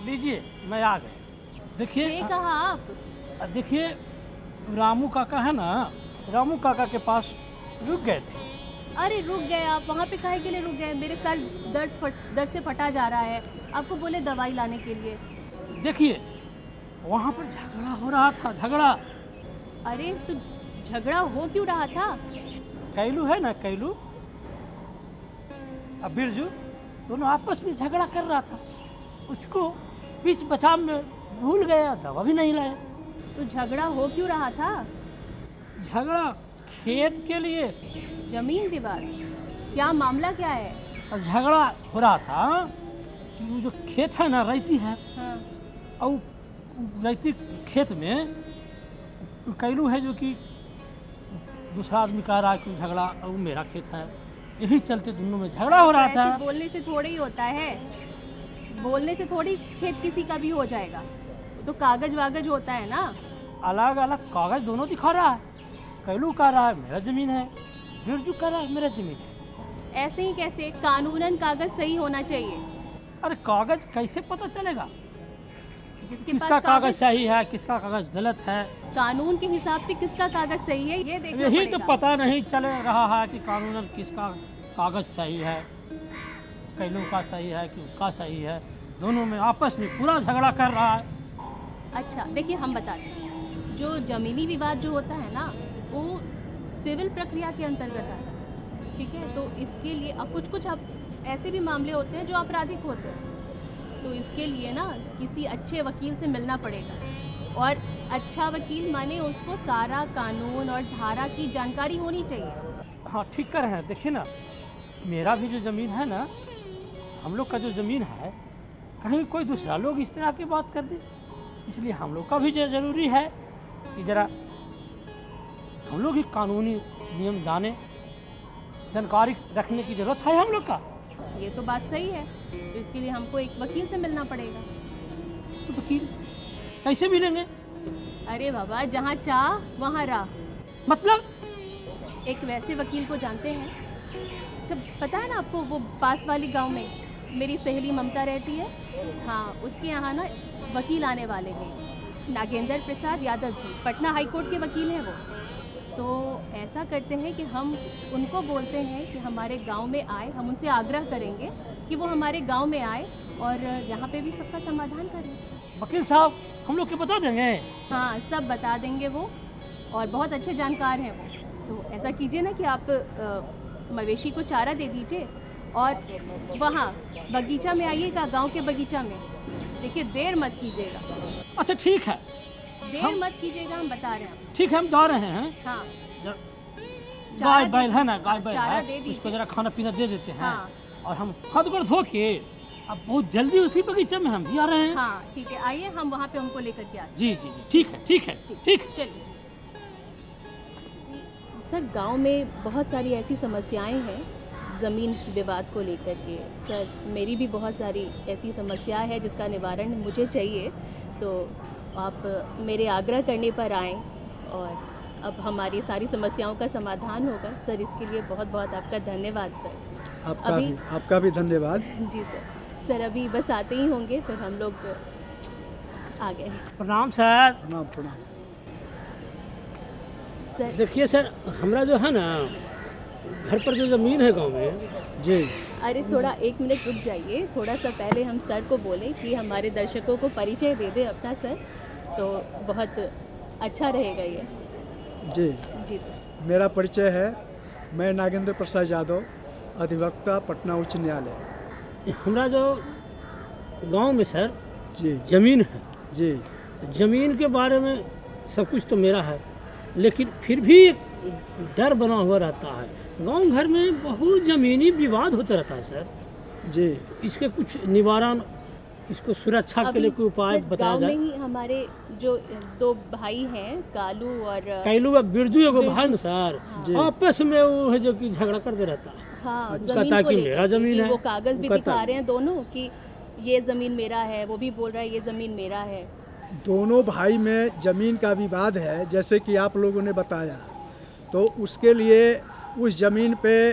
लीजिए, मैं आ गए। देखिए, ये कहा आप? देखिए, रामू काका है ना, रामू काका के पास रुक गए थे। अरे रुक गए आप? वहाँ पे काहे के लिए रुक गए? मेरे सर दर्द से फटा जा रहा है। आपको बोले दवाई लाने के लिए। देखिए, वहाँ पर झगड़ा हो रहा था, झगड़ा। अरे तो झगड़ा हो क्यों रहा था? कैलू है ना, कैलू अब बिरजू, दोनों आपस में झगड़ा कर रहा था। उसको बीच बचाव में भूल गया, दवा भी नहीं लाया। तो झगड़ा हो क्यों रहा था? झगड़ा खेत के लिए, जमीन विवाद? क्या मामला क्या है? और झगड़ा हो रहा था कि वो जो खेत है ना, रैती है, हाँ। और रैती खेत में कैलू है जो कि दूसरा आदमी कह रहा है कि झगड़ा और मेरा खेत है, यही चलते दोनों में झगड़ा हो रहा था। ऐसे बोलने से थोड़ी ही होता है, बोलने से थोड़ी खेत किसी का भी हो जाएगा। तो कागज वागज होता है ना। अलग अलग कागज दोनों दिखा रहा है। कैलू कह रहा है मेरा जमीन है, बिरजू कह रहा है मेरा जमीन है। ऐसे ही कैसे? कानूनन कागज सही होना चाहिए। अरे कागज कैसे पता चलेगा जिसके किसका पास कागज सही है, किसका कागज गलत है? कानून के हिसाब से किसका कागज सही है ये देखना यही तो पड़ेगा। पता नहीं चल रहा है कि कानूनन किसका कागज सही है, कैलू का सही है कि उसका सही है। दोनों में आपस में पूरा झगड़ा कर रहा है। अच्छा देखिए, हम बताते हैं, जो जमीनी विवाद जो होता है ना, वो सिविल प्रक्रिया के अंतर्गत आता है, ठीक है। तो इसके लिए अब कुछ अब ऐसे भी मामले होते हैं जो आपराधिक होते हैं। तो इसके लिए ना किसी अच्छे वकील से मिलना पड़ेगा, और अच्छा वकील माने उसको सारा कानून और धारा की जानकारी होनी चाहिए। हाँ ठीक कर रहे हैं। देखिए ना, मेरा भी जो ज़मीन है ना, हम लोग का जो ज़मीन है, कहीं कोई दूसरा लोग इस तरह की बात कर दे, इसलिए हम लोग का भी ज़रूरी है कि ज़रा हम लोग ही कानूनी नियम जाने, जानकारी रखने की ज़रूरत है हम लोग का। ये तो बात सही है। तो इसके लिए हमको एक वकील से मिलना पड़ेगा। तो वकील कैसे मिलेंगे? अरे बाबा, जहाँ चाह वहाँ राह। मतलब? एक वैसे वकील को जानते हैं, जब पता है ना आपको, वो पास वाली गांव में मेरी सहेली ममता रहती है। हाँ, उसके यहाँ ना वकील आने वाले हैं, नागेंद्र प्रसाद यादव जी, पटना हाई कोर्ट के वकील हैं वो। तो ऐसा करते हैं कि हम उनको बोलते हैं कि हमारे गांव में आए, हम उनसे आग्रह करेंगे कि वो हमारे गांव में आए और यहाँ पे भी सबका समाधान करें। वकील साहब हम लोग के बता देंगे? हाँ, सब बता देंगे वो, और बहुत अच्छे जानकार हैं वो। तो ऐसा कीजिए ना कि आप मवेशी को चारा दे दीजिए, और वहाँ बगीचा में आइएगा, गांव के बगीचा में। देखिए, देर मत कीजिएगा। अच्छा ठीक है, देर मत कीजिएगा, हम बता रहे हैं। ठीक है, हम जा रहे हैं। हाँ, गाय बैल है ना, गाय बैल चारा है, दे दीजिए। उसको जरा खाना पीना दे देते हैं। हाँ। और हम हाथ गोड़ धो के अब बहुत जल्दी उसी बगीचे में हम भी आ रहे हैं। हाँ ठीक है, आइए, हम वहाँ पे उनको लेकर के आते हैं। जी जी जी, ठीक है ठीक है ठीक है। चलिए। सर, गांव में बहुत सारी ऐसी समस्याएं हैं ज़मीन की विवाद को लेकर के। सर, मेरी भी बहुत सारी ऐसी समस्या है जिसका निवारण मुझे चाहिए। तो आप मेरे आग्रह करने पर आएँ और अब हमारी सारी समस्याओं का समाधान होगा। सर, इसके लिए बहुत बहुत आपका धन्यवाद सर। आपका भी धन्यवाद। जी सर। सर, अभी बस आते ही होंगे, फिर हम लोग आ गए। प्रणाम सर। प्रणाम प्रणाम। सर, देखिए सर, हमरा जो है ना, घर पर जो ज़मीन है गांव में जी। अरे थोड़ा 1 मिनट रुक जाइए। थोड़ा सा पहले हम सर को बोलें कि हमारे दर्शकों को परिचय दे दे अपना सर, तो बहुत अच्छा रहेगा ये। जी जी सर। मेरा परिचय है, मैं नागेंद्र प्रसाद यादव, अधिवक्ता, पटना उच्च न्यायालय। हमारा जो गांव में सर जी ज़मीन है, जी ज़मीन के बारे में सब कुछ तो मेरा है, लेकिन फिर भी एक डर बना हुआ रहता है। गांव घर में बहुत ज़मीनी विवाद होता रहता है सर। जी इसके कुछ निवारण, इसको सुरक्षा के लिए कोई उपाय सर, बताया गाँव जाए। में ही हमारे जो 2 भाई हैं, कालू और कैलू व बिरजू एगो बिरजू। भाई न सर, जी। आपस में वो है जो कि झगड़ा करते रहता है। हाँ, अच्छा। ज़मीन कहता को कि लेकर मेरा ज़मीन कि है, वो कागज़ भी वो कहता दिखा है। रहे हैं दोनों कि ये ज़मीन मेरा है, वो भी बोल रहा है ये ज़मीन मेरा है। दोनों भाई में ज़मीन का विवाद है, जैसे कि आप लोगों ने बताया, तो उसके लिए उस ज़मीन पे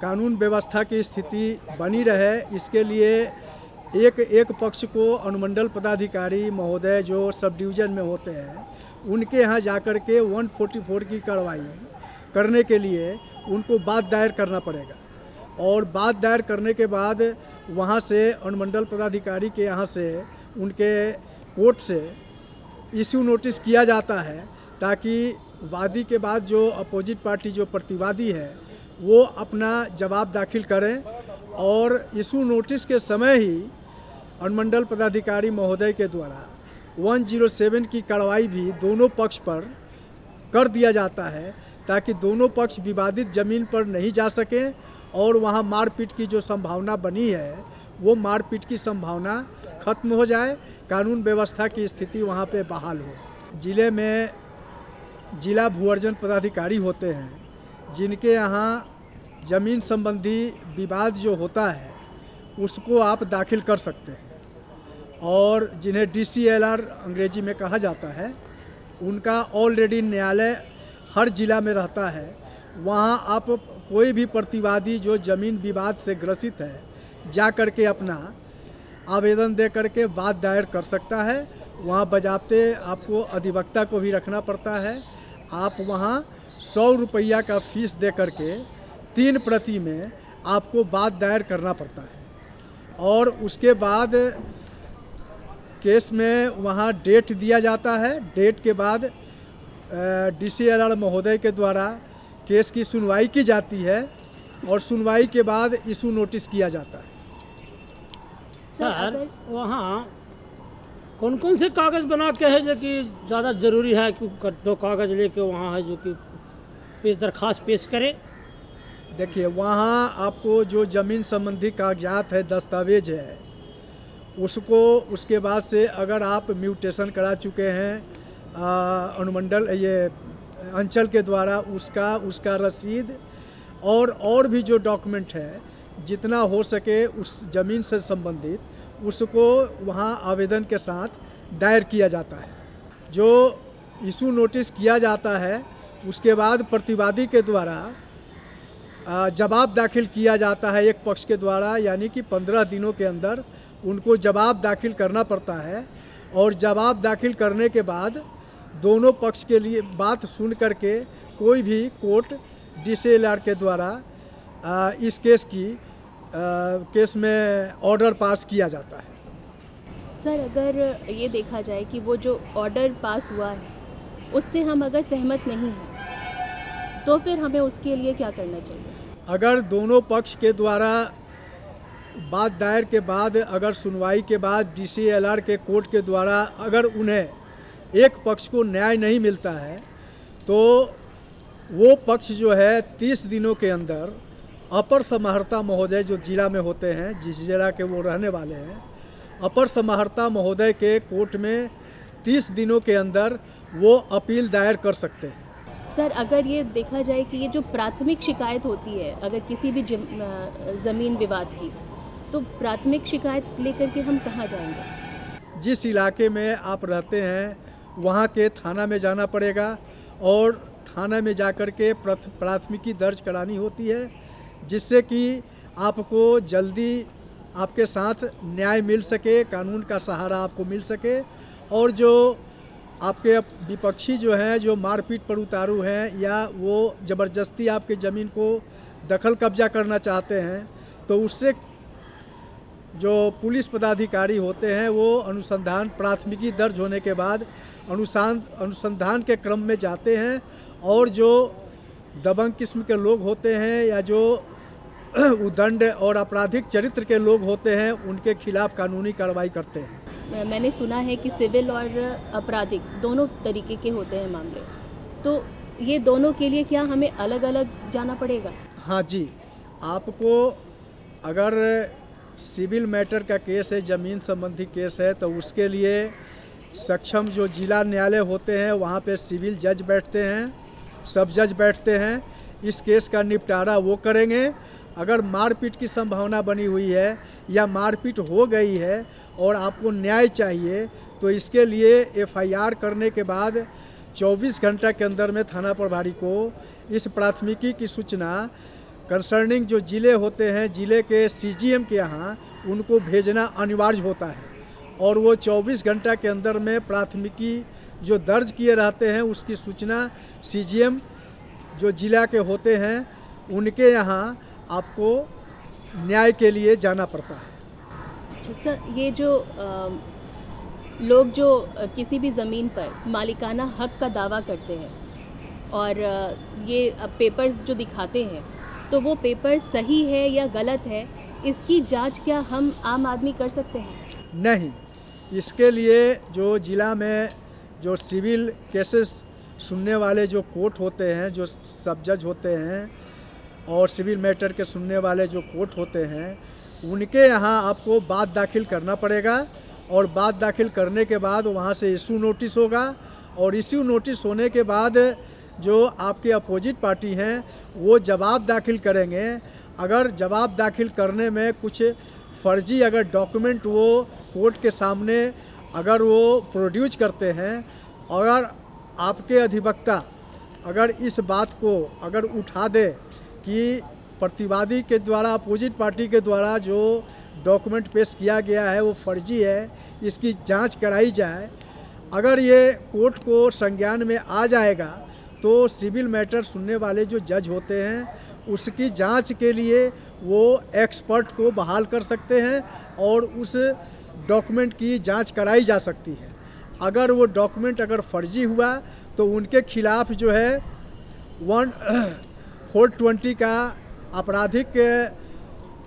कानून व्यवस्था की स्थिति बनी रहे, इसके लिए एक पक्ष को अनुमंडल पदाधिकारी महोदय जो सब डिवीज़न में होते हैं उनके यहाँ जाकर के 144 की कार्रवाई करने के लिए उनको बात दायर करना पड़ेगा, और बात दायर करने के बाद वहाँ से अनुमंडल पदाधिकारी के यहाँ से उनके कोर्ट से इश्यू नोटिस किया जाता है, ताकि वादी के बाद जो अपोजिट पार्टी जो प्रतिवादी है वो अपना जवाब दाखिल करें, और इश्यू नोटिस के समय ही अनुमंडल पदाधिकारी महोदय के द्वारा 107 की कार्रवाई भी दोनों पक्ष पर कर दिया जाता है, ताकि दोनों पक्ष विवादित ज़मीन पर नहीं जा सकें और वहाँ मारपीट की जो संभावना बनी है वो मारपीट की संभावना खत्म हो जाए, कानून व्यवस्था की स्थिति वहाँ पे बहाल हो। ज़िले में जिला भूअर्जन पदाधिकारी होते हैं, जिनके यहाँ ज़मीन संबंधी विवाद जो होता है उसको आप दाखिल कर सकते हैं, और जिन्हें DCLR अंग्रेजी में कहा जाता है उनका ऑलरेडी न्यायालय हर जिला में रहता है। वहाँ आप कोई भी प्रतिवादी जो ज़मीन विवाद से ग्रसित है जा कर के अपना आवेदन दे करके बात दायर कर सकता है। वहाँ बजाते आपको अधिवक्ता को भी रखना पड़ता है। आप वहाँ 100 रुपया का फीस दे करके 3 प्रति में आपको बात दायर करना पड़ता है, और उसके बाद केस में वहाँ डेट दिया जाता है। डेट के बाद DCLR महोदय के द्वारा केस की सुनवाई की जाती है, और सुनवाई के बाद इशू नोटिस किया जाता है। सर, सर वहाँ कौन कौन से कागज़ बना के है जो कि ज़्यादा ज़रूरी है कि दो कागज़ लेके वहाँ है जो कि दरख्वास्त पेश करे? देखिए, वहाँ आपको जो ज़मीन संबंधी कागजात है, दस्तावेज है, उसको उसके बाद से अगर आप म्यूटेशन करा चुके हैं अनुमंडल ये अंचल के द्वारा, उसका रसीद और भी जो डॉक्यूमेंट है जितना हो सके उस ज़मीन से संबंधित उसको वहाँ आवेदन के साथ दायर किया जाता है। जो इशू नोटिस किया जाता है उसके बाद प्रतिवादी के द्वारा जवाब दाखिल किया जाता है एक पक्ष के द्वारा, यानी कि 15 दिनों के अंदर उनको जवाब दाखिल करना पड़ता है, और जवाब दाखिल करने के बाद दोनों पक्ष के लिए बात सुन करके कोई भी कोर्ट DCLR के द्वारा इस केस में ऑर्डर पास किया जाता है। सर, अगर ये देखा जाए कि वो जो ऑर्डर पास हुआ है उससे हम अगर सहमत नहीं हैं तो फिर हमें उसके लिए क्या करना चाहिए? अगर दोनों पक्ष के द्वारा बात दायर के बाद अगर सुनवाई के बाद DCLR के कोर्ट के द्वारा अगर उन्हें एक पक्ष को न्याय नहीं मिलता है तो वो पक्ष जो है 30 दिनों के अंदर अपर समाहर्ता महोदय जो जिला में होते हैं, जिस जिला के वो रहने वाले हैं, अपर समाहर्ता महोदय के कोर्ट में 30 दिनों के अंदर वो अपील दायर कर सकते हैं। सर, अगर ये देखा जाए कि ये जो प्राथमिक शिकायत होती है अगर किसी भी ज़मीन विवाद की, तो प्राथमिक शिकायत लेकर के हम कहाँ जाएंगे? जिस इलाके में आप रहते हैं वहाँ के थाना में जाना पड़ेगा, और थाना में जाकर के प्राथमिकी दर्ज करानी होती है, जिससे कि आपको जल्दी आपके साथ न्याय मिल सके, कानून का सहारा आपको मिल सके, और जो आपके विपक्षी जो हैं, जो मारपीट पर उतारू हैं या वो ज़बरदस्ती आपके ज़मीन को दखल कब्जा करना चाहते हैं, तो उससे जो पुलिस पदाधिकारी होते हैं वो अनुसंधान प्राथमिकी दर्ज होने के बाद अनुसंधान के क्रम में जाते हैं, और जो दबंग किस्म के लोग होते हैं या जो उदंड और आपराधिक चरित्र के लोग होते हैं उनके खिलाफ कानूनी कार्रवाई करते हैं। मैंने सुना है कि सिविल और आपराधिक दोनों तरीके के होते हैं मामले, तो ये दोनों के लिए क्या हमें अलग अलग जाना पड़ेगा? हाँ जी, आपको अगर सिविल मैटर का केस है, ज़मीन संबंधी केस है, तो उसके लिए सक्षम जो जिला न्यायालय होते हैं वहाँ पे सिविल जज बैठते हैं, सब जज बैठते हैं, इस केस का निपटारा वो करेंगे। अगर मारपीट की संभावना बनी हुई है या मारपीट हो गई है और आपको न्याय चाहिए, तो इसके लिए एफआईआर करने के बाद 24 घंटा के अंदर में थाना प्रभारी को इस प्राथमिकी की सूचना कंसर्निंग जो ज़िले होते हैं, ज़िले के सीजीएम के यहाँ उनको भेजना अनिवार्य होता है और वो 24 घंटा के अंदर में प्राथमिकी जो दर्ज किए रहते हैं उसकी सूचना सीजीएम जो जिला के होते हैं उनके यहाँ आपको न्याय के लिए जाना पड़ता है। अच्छा सर, ये जो लोग जो किसी भी ज़मीन पर मालिकाना हक का दावा करते हैं और ये पेपर्स जो दिखाते हैं, तो वो पेपर सही है या गलत है, इसकी जांच क्या हम आम आदमी कर सकते हैं? नहीं, इसके लिए जो ज़िला में जो सिविल केसेस सुनने वाले जो कोर्ट होते हैं, जो सब जज होते हैं और सिविल मैटर के सुनने वाले जो कोर्ट होते हैं, उनके यहाँ आपको बात दाखिल करना पड़ेगा और बात दाखिल करने के बाद वहाँ से इशू नोटिस होगा और इशू नोटिस होने के बाद जो आपके अपोजिट पार्टी हैं वो जवाब दाखिल करेंगे। अगर जवाब दाखिल करने में कुछ फर्जी अगर डॉक्यूमेंट वो कोर्ट के सामने अगर वो प्रोड्यूस करते हैं, अगर आपके अधिवक्ता अगर इस बात को अगर उठा दे कि प्रतिवादी के द्वारा अपोजिट पार्टी के द्वारा जो डॉक्यूमेंट पेश किया गया है वो फर्जी है, इसकी जांच कराई जाए, अगर ये कोर्ट को संज्ञान में आ जाएगा तो सिविल मैटर सुनने वाले जो जज होते हैं उसकी जांच के लिए वो एक्सपर्ट को बहाल कर सकते हैं और उस डॉक्यूमेंट की जांच कराई जा सकती है। अगर वो डॉक्यूमेंट अगर फर्जी हुआ तो उनके खिलाफ जो है 420 का आपराधिक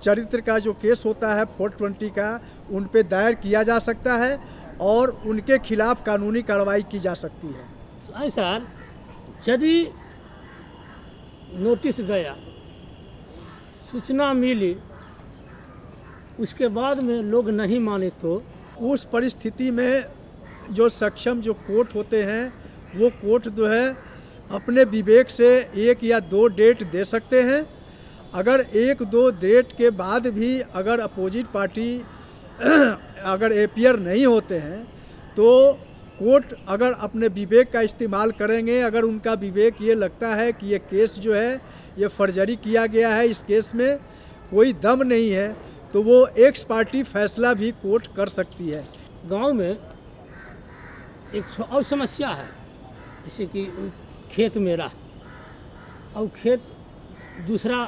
चरित्र का जो केस होता है 420 का, उन पे दायर किया जा सकता है और उनके खिलाफ कानूनी कार्रवाई की जा सकती है। सर, यदि नोटिस गया, सूचना मिली, उसके बाद में लोग नहीं माने तो उस परिस्थिति में जो सक्षम जो कोर्ट होते हैं वो कोर्ट जो है अपने विवेक से 1 या 2 डेट दे सकते हैं। अगर 1-2 डेट के बाद भी अगर अपोजिट पार्टी अगर एपियर नहीं होते हैं तो कोर्ट अगर अपने विवेक का इस्तेमाल करेंगे, अगर उनका विवेक ये लगता है कि ये केस जो है ये फर्जरी किया गया है, इस केस में कोई दम नहीं है, तो वो एक्स पार्टी फैसला भी कोर्ट कर सकती है। गांव में एक और समस्या है, जैसे कि खेत मेरा और खेत दूसरा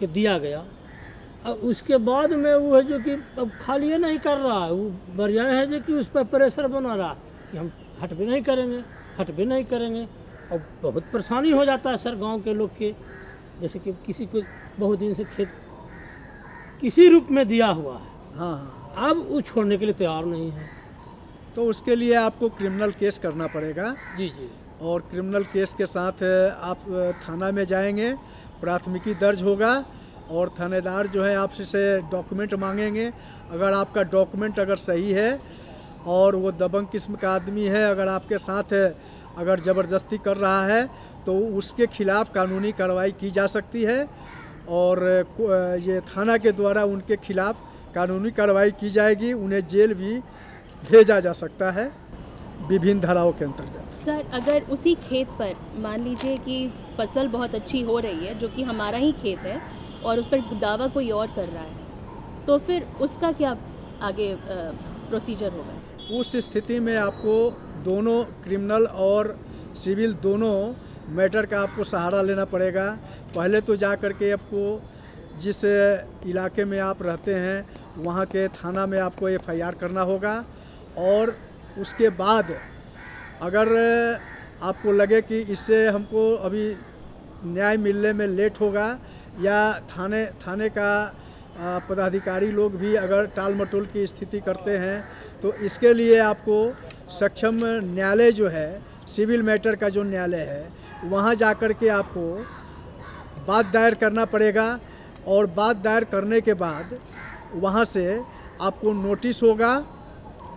के दिया गया और उसके बाद में वो है जो कि अब खाली नहीं कर रहा है, वो बरियाँ है जो कि उस पर प्रेशर बना रहा कि हम हट भी नहीं करेंगे और बहुत परेशानी हो जाता है सर गांव के लोग के। जैसे कि किसी को बहुत दिन से खेत किसी रूप में दिया हुआ है, हाँ, अब वो छोड़ने के लिए तैयार नहीं है, तो उसके लिए आपको क्रिमिनल केस करना पड़ेगा। जी, और क्रिमिनल केस के साथ आप थाना में जाएंगे, प्राथमिकी दर्ज होगा और थानेदार जो है आपसे डॉक्यूमेंट मांगेंगे। अगर आपका डॉक्यूमेंट अगर सही है और वो दबंग किस्म का आदमी है, अगर आपके साथ अगर ज़बरदस्ती कर रहा है तो उसके खिलाफ कानूनी कार्रवाई की जा सकती है और ये थाना के द्वारा उनके खिलाफ कानूनी कार्रवाई की जाएगी, उन्हें जेल भी भेजा जा सकता है विभिन्न धाराओं के अंतर्गत। सर, अगर उसी खेत पर मान लीजिए कि फसल बहुत अच्छी हो रही है, जो कि हमारा ही खेत है, और उस पर दावा कोई और कर रहा है, तो फिर उसका क्या आगे प्रोसीजर होगा? उस स्थिति में आपको दोनों क्रिमिनल और सिविल दोनों मैटर का आपको सहारा लेना पड़ेगा। पहले तो जा कर के आपको जिस इलाके में आप रहते हैं वहाँ के थाना में आपको एफआईआर करना होगा और उसके बाद अगर आपको लगे कि इससे हमको अभी न्याय मिलने में लेट होगा या थाने का पदाधिकारी लोग भी अगर टाल मटोल की स्थिति करते हैं तो इसके लिए आपको सक्षम न्यायालय जो है, सिविल मैटर का जो न्यायालय है, वहाँ जाकर के आपको बात दायर करना पड़ेगा। और बात दायर करने के बाद वहाँ से आपको नोटिस होगा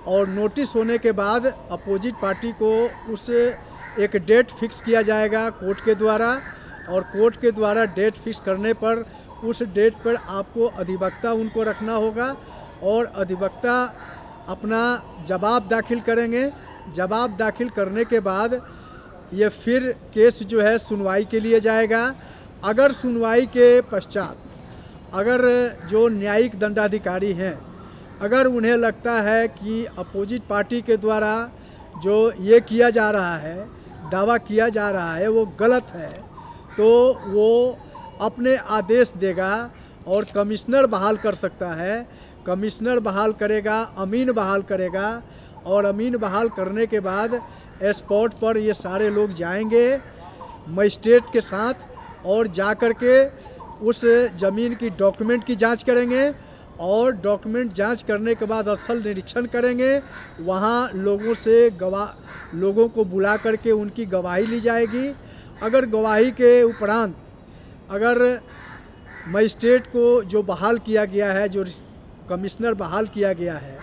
और नोटिस होने के बाद अपोजिट पार्टी को उस एक डेट फिक्स किया जाएगा कोर्ट के द्वारा, और कोर्ट के द्वारा डेट फिक्स करने पर उस डेट पर आपको अधिवक्ता उनको रखना होगा और अधिवक्ता अपना जवाब दाखिल करेंगे। जवाब दाखिल करने के बाद ये फिर केस जो है सुनवाई के लिए जाएगा। अगर सुनवाई के पश्चात अगर जो न्यायिक दंडाधिकारी हैं, अगर उन्हें लगता है कि अपोजिट पार्टी के द्वारा जो ये किया जा रहा है, दावा किया जा रहा है, वो गलत है, तो वो अपने आदेश देगा और कमिश्नर बहाल कर सकता है। कमिश्नर बहाल करेगा, अमीन बहाल करेगा, और अमीन बहाल करने के बाद स्पॉट पर ये सारे लोग जाएंगे मजिस्ट्रेट के साथ और जा कर के उस ज़मीन की डॉक्यूमेंट की जांच करेंगे और डॉक्यूमेंट जांच करने के बाद असल निरीक्षण करेंगे। वहाँ लोगों को बुला करके उनकी गवाही ली जाएगी। अगर गवाही के उपरांत अगर मजिस्ट्रेट को जो बहाल किया गया है, जो कमिश्नर बहाल किया गया है,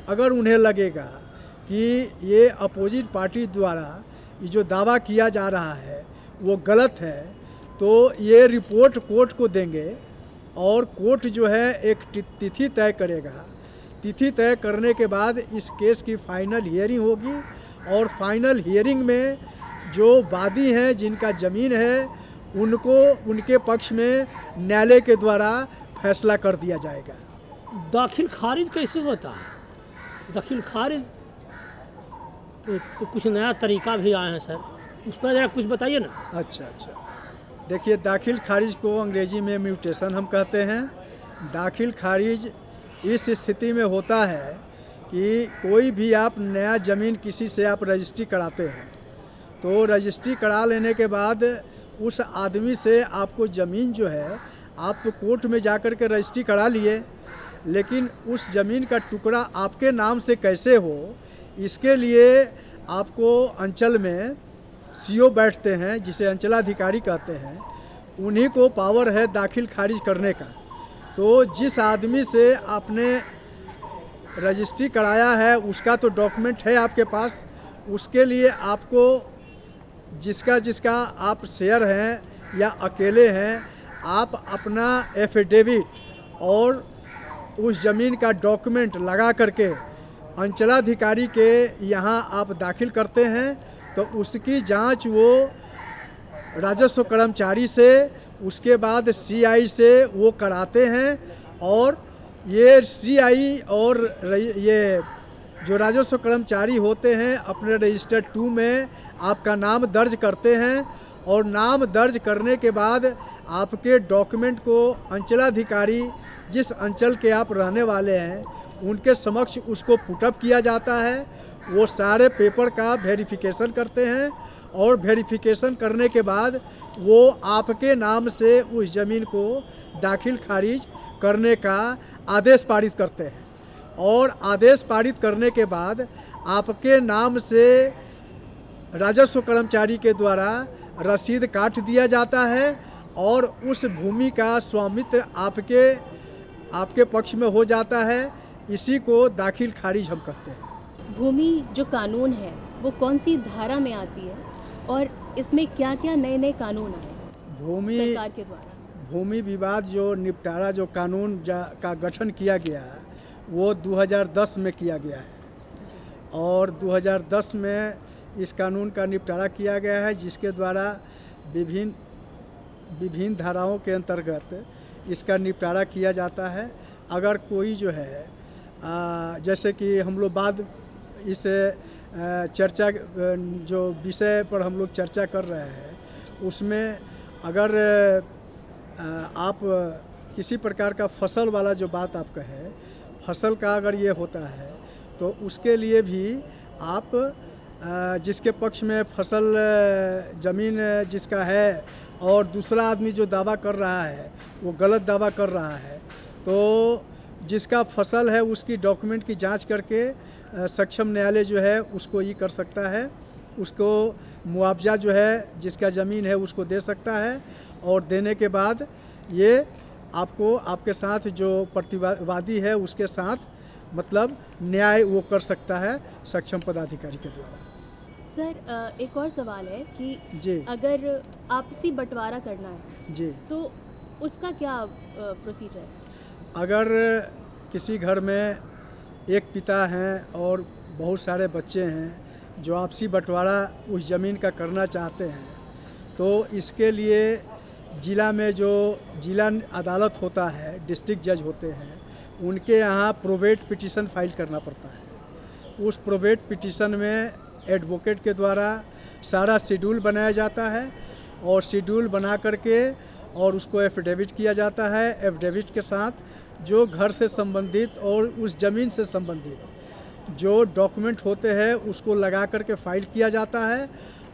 अगर उन्हें लगेगा कि ये अपोजिट पार्टी द्वारा ये जो दावा किया जा रहा है वो गलत है, तो ये रिपोर्ट कोर्ट को देंगे और कोर्ट जो है एक तिथि तय करेगा। तिथि तय करने के बाद इस केस की फाइनल हियरिंग होगी और फाइनल हियरिंग में जो वादी हैं, जिनका ज़मीन है, उनको उनके पक्ष में न्यायालय के द्वारा फैसला कर दिया जाएगा। दाखिल खारिज कैसे होता है? दाखिल खारिज तो कुछ नया तरीका भी आया है सर, उस पर ज़रा कुछ बताइए ना। अच्छा, देखिए, दाखिल खारिज को अंग्रेजी में म्यूटेशन हम कहते हैं। दाखिल खारिज इस स्थिति में होता है कि कोई भी आप नया ज़मीन किसी से आप रजिस्ट्री कराते हैं, तो रजिस्ट्री करा लेने के बाद उस आदमी से आपको ज़मीन जो है, आप तो कोर्ट में जा कर के रजिस्ट्री करा लिए, लेकिन उस ज़मीन का टुकड़ा आपके नाम से कैसे हो, इसके लिए आपको अंचल में सीओ बैठते हैं, जिसे अंचलाधिकारी कहते हैं, उन्हीं को पावर है दाखिल खारिज करने का। तो जिस आदमी से आपने रजिस्ट्री कराया है उसका तो डॉक्यूमेंट है आपके पास, उसके लिए आपको जिसका आप शेयर हैं या अकेले हैं, आप अपना एफिडेविट और उस ज़मीन का डॉक्यूमेंट लगा करके अंचलाधिकारी के यहाँ आप दाखिल करते हैं, तो उसकी जांच वो राजस्व कर्मचारी से, उसके बाद सीआई से वो कराते हैं, और ये सीआई और ये जो राजस्व कर्मचारी होते हैं अपने रजिस्टर 2 में आपका नाम दर्ज करते हैं, और नाम दर्ज करने के बाद आपके डॉक्यूमेंट को अंचलाधिकारी जिस अंचल के आप रहने वाले हैं उनके समक्ष उसको पुटअप किया जाता है। वो सारे पेपर का वेरिफिकेशन करते हैं और वेरिफिकेशन करने के बाद वो आपके नाम से उस ज़मीन को दाखिल खारिज करने का आदेश पारित करते हैं, और आदेश पारित करने के बाद आपके नाम से राजस्व कर्मचारी के द्वारा रसीद काट दिया जाता है और उस भूमि का स्वामित्व आपके पक्ष में हो जाता है। इसी को दाखिल खारिज हम कहते हैं। भूमि जो कानून है वो कौन सी धारा में आती है और इसमें क्या क्या नए नए कानून आए सरकार के द्वारा? भूमि विवाद जो निपटारा जो कानून का गठन किया गया है वो 2010 में किया गया है, और 2010 में इस कानून का निपटारा किया गया है, जिसके द्वारा विभिन्न धाराओं के अंतर्गत इसका निपटारा किया जाता है। अगर कोई जो है जैसे कि हम लोग बाद इस चर्चा जो विषय पर हम लोग चर्चा कर रहे हैं उसमें अगर आप किसी प्रकार का फसल वाला जो बात आप कहे, फसल का अगर ये होता है तो उसके लिए भी आप जिसके पक्ष में फसल ज़मीन जिसका है और दूसरा आदमी जो दावा कर रहा है वो गलत दावा कर रहा है, तो जिसका फसल है उसकी डॉक्यूमेंट की जांच करके सक्षम न्यायालय जो है उसको ये कर सकता है, उसको मुआवजा जो है जिसका ज़मीन है उसको दे सकता है, और देने के बाद ये आपको आपके साथ जो प्रतिवादी है उसके साथ मतलब न्याय वो कर सकता है सक्षम पदाधिकारी के द्वारा। सर एक और सवाल है कि जी अगर आपसी बंटवारा करना है जी। तो उसका क्या प्रोसीजर? अगर किसी घर में एक पिता हैं और बहुत सारे बच्चे हैं जो आपसी बंटवारा उस ज़मीन का करना चाहते हैं, तो इसके लिए ज़िला में जो ज़िला अदालत होता है, डिस्ट्रिक्ट जज होते हैं, उनके यहाँ प्रोबेट पिटीशन फाइल करना पड़ता है। उस प्रोबेट पिटीशन में एडवोकेट के द्वारा सारा शेड्यूल बनाया जाता है, और शेड्यूल बना करके और उसको एफिडेविट किया जाता है। एफिडेविट के साथ जो घर से संबंधित और उस ज़मीन से संबंधित जो डॉक्यूमेंट होते हैं उसको लगा करके फाइल किया जाता है,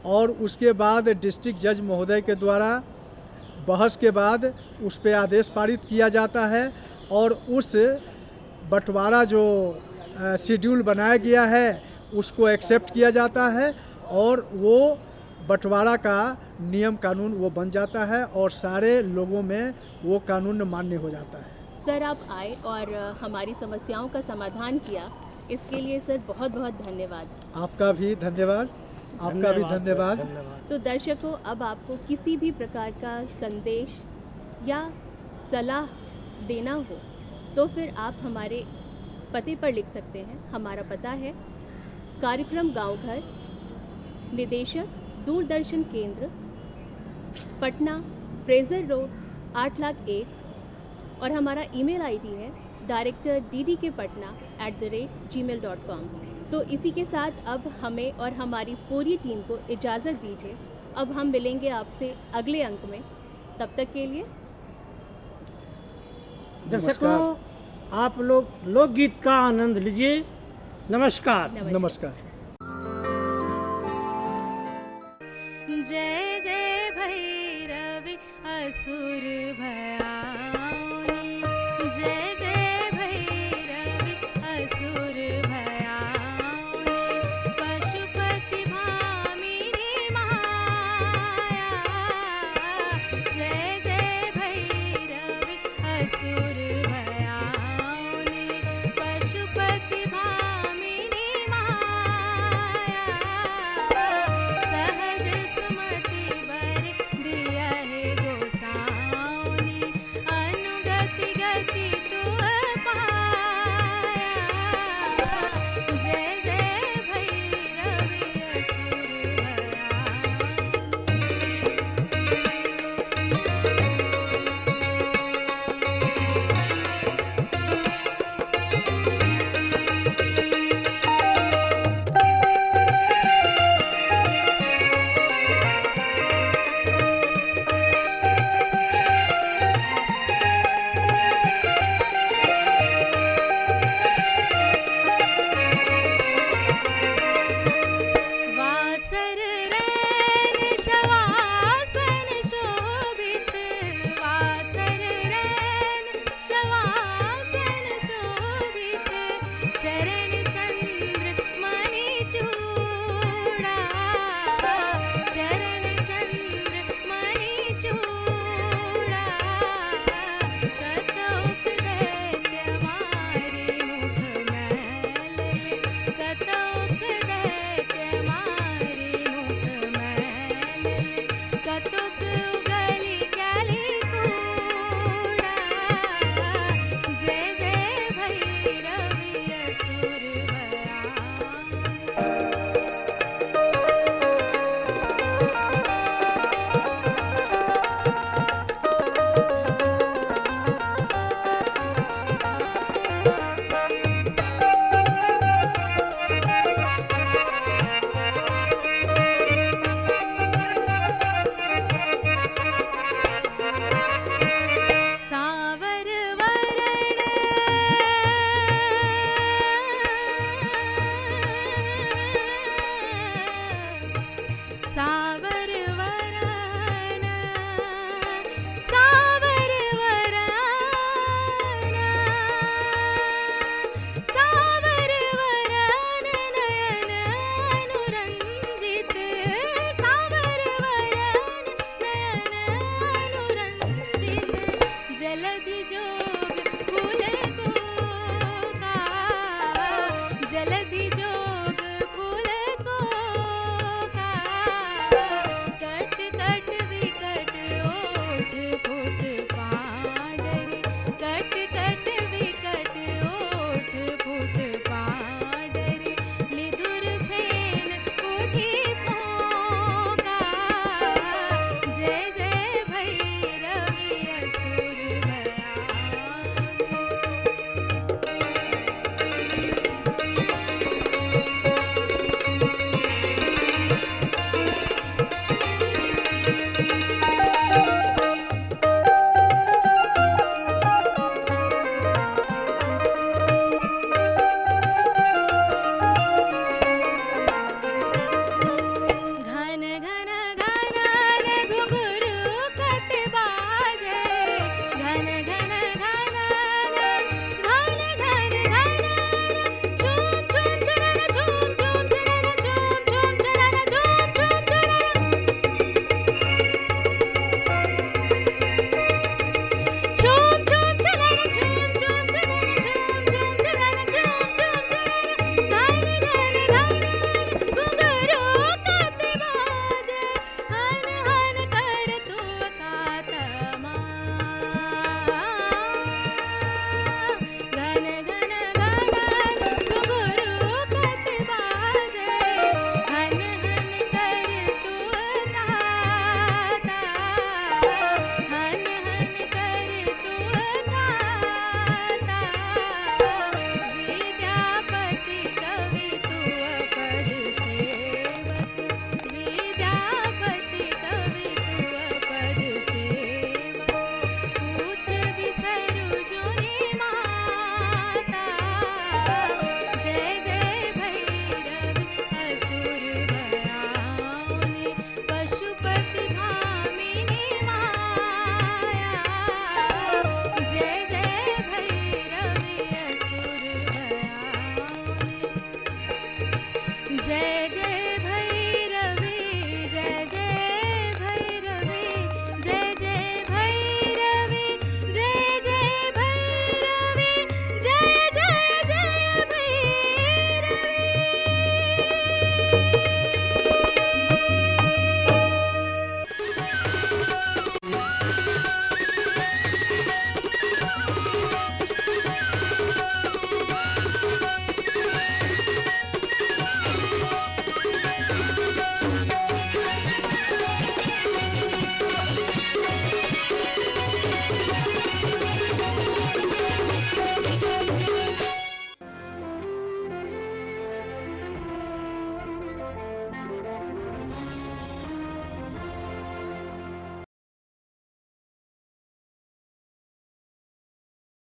और उसके बाद डिस्ट्रिक्ट जज महोदय के द्वारा बहस के बाद उस पर आदेश पारित किया जाता है, और उस बंटवारा जो शेड्यूल बनाया गया है उसको एक्सेप्ट किया जाता है, और वो बंटवारा का नियम कानून वो बन जाता है, और सारे लोगों में वो कानून मान्य हो जाता है। सर आप आए और हमारी समस्याओं का समाधान किया, इसके लिए सर बहुत बहुत धन्यवाद। आपका भी धन्यवाद, आपका भी धन्यवाद। तो दर्शकों, अब आपको किसी भी प्रकार का संदेश या सलाह देना हो तो फिर आप हमारे पते पर लिख सकते हैं। हमारा पता है कार्यक्रम गांव घर, निदेशक दूरदर्शन केंद्र, पटना, फ्रेजर रोड 801, और हमारा ईमेल आईडी है director@gmail.com। तो इसी के साथ अब हमें और हमारी पूरी टीम को इजाज़त दीजिए। अब हम मिलेंगे आपसे अगले अंक में, तब तक के लिए दर्शकों, आप लोग लोकगीत का आनंद लीजिए। नमस्कार। नमस्कार। जय जय भैरवी असुर भयाउनी, जय जय भैरवी असुर भयाउनी, पशुपति भामिनी माया, जय जय भैरवी असुर भयाउनी, पशुपति भामिनी माया, सहज सुमति बर दिया है गोसाउनी, अनुगति गति तू पाया, जय जय भैरवी असुर भयाउनी। जलधि जो